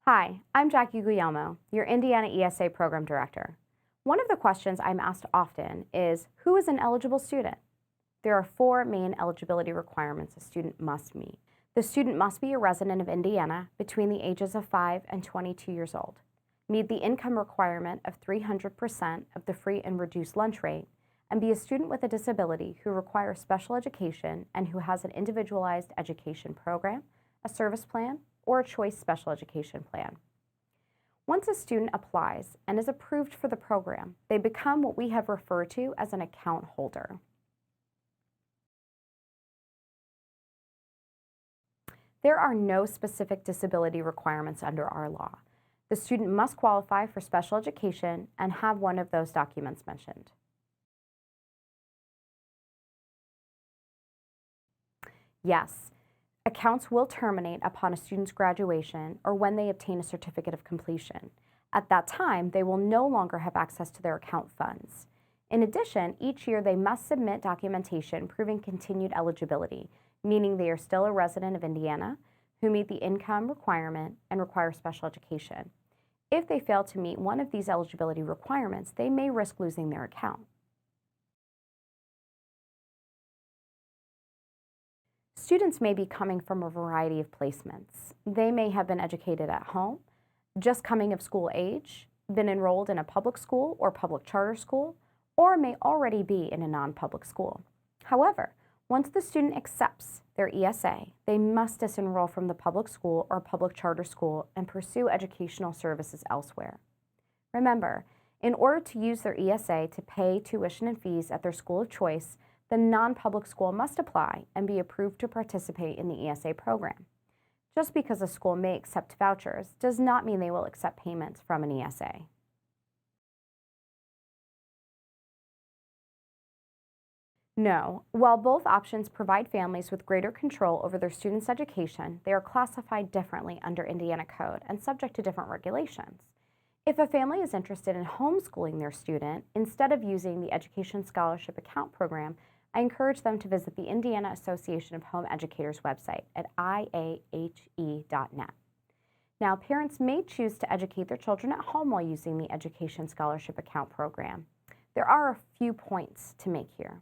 Hi, I'm Jackie Guglielmo, your Indiana ESA Program Director. One of the questions I'm asked often is, who is an eligible student? There are four main eligibility requirements a student must meet. The student must be a resident of Indiana between the ages of 5 and 22 years old, meet the income requirement of 300% of the free and reduced lunch rate, and be a student with a disability who requires special education and who has an individualized education program, a service plan, or a choice special education plan. Once a student applies and is approved for the program, they become what we have referred to as an account holder. There are no specific disability requirements under our law. The student must qualify for special education and have one of those documents mentioned. Yes, accounts will terminate upon a student's graduation or when they obtain a certificate of completion. At that time, they will no longer have access to their account funds. In addition, each year they must submit documentation proving continued eligibility, meaning they are still a resident of Indiana, who meet the income requirement and require special education. If they fail to meet one of these eligibility requirements, they may risk losing their account. Students may be coming from a variety of placements. They may have been educated at home, just coming of school age, been enrolled in a public school or public charter school, or may already be in a non-public school. However, once the student accepts their ESA, they must disenroll from the public school or public charter school and pursue educational services elsewhere. Remember, in order to use their ESA to pay tuition and fees at their school of choice, the non-public school must apply and be approved to participate in the ESA program. Just because a school may accept vouchers does not mean they will accept payments from an ESA. No, while both options provide families with greater control over their students' education, they are classified differently under Indiana Code and subject to different regulations. If a family is interested in homeschooling their student, instead of using the Education Scholarship Account Program, I encourage them to visit the Indiana Association of Home Educators website at iahe.net. Now, parents may choose to educate their children at home while using the Education Scholarship Account Program. There are a few points to make here.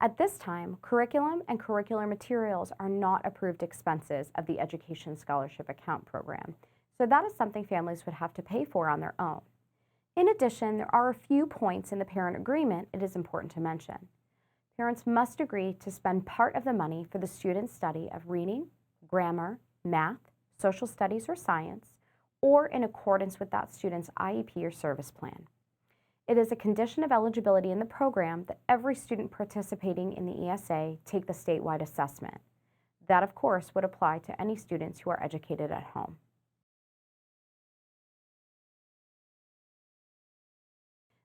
At this time, curriculum and curricular materials are not approved expenses of the Education Scholarship Account Program, so that is something families would have to pay for on their own. In addition, there are a few points in the parent agreement it is important to mention. Parents must agree to spend part of the money for the student's study of reading, grammar, math, social studies, or science, or in accordance with that student's IEP or service plan. It is a condition of eligibility in the program that every student participating in the ESA take the statewide assessment. That, of course, would apply to any students who are educated at home.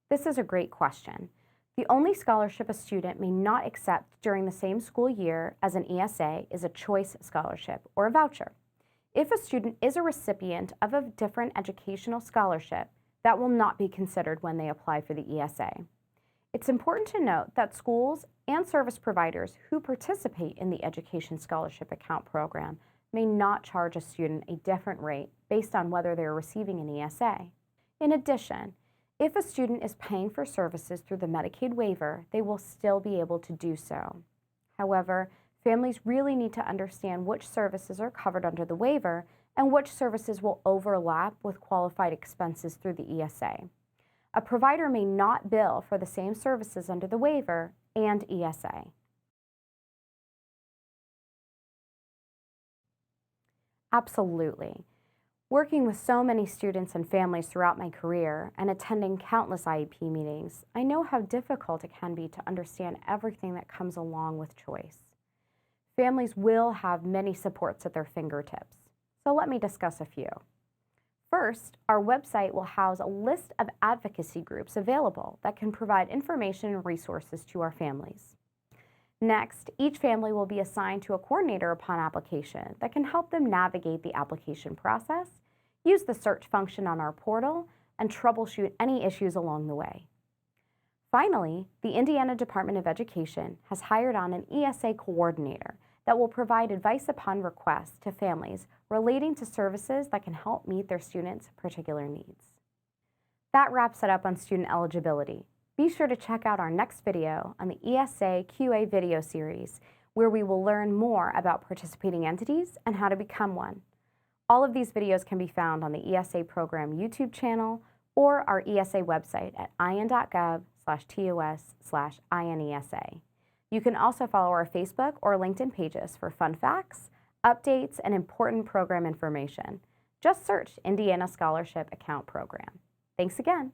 This is a great question. The only scholarship a student may not accept during the same school year as an ESA is a choice scholarship or a voucher. If a student is a recipient of a different educational scholarship, that will not be considered when they apply for the ESA. It's important to note that schools and service providers who participate in the Education Scholarship Account Program may not charge a student a different rate based on whether they are receiving an ESA. In addition, if a student is paying for services through the Medicaid waiver, they will still be able to do so. However, families really need to understand which services are covered under the waiver and which services will overlap with qualified expenses through the ESA. A provider may not bill for the same services under the waiver and ESA. Absolutely. Working with so many students and families throughout my career and attending countless IEP meetings, I know how difficult it can be to understand everything that comes along with choice. Families will have many supports at their fingertips, so let me discuss a few. First, our website will house a list of advocacy groups available that can provide information and resources to our families. Next, each family will be assigned to a coordinator upon application that can help them navigate the application process, use the search function on our portal, and troubleshoot any issues along the way. Finally, the Indiana Department of Education has hired on an ESA coordinator that will provide advice upon request to families relating to services that can help meet their students' particular needs. That wraps it up on student eligibility. Be sure to check out our next video on the ESA QA video series, where we will learn more about participating entities and how to become one. All of these videos can be found on the ESA program YouTube channel or our ESA website at in.gov/tos/INESA. You can also follow our Facebook or LinkedIn pages for fun facts, updates, and important program information. Just search Indiana Scholarship Account Program. Thanks again.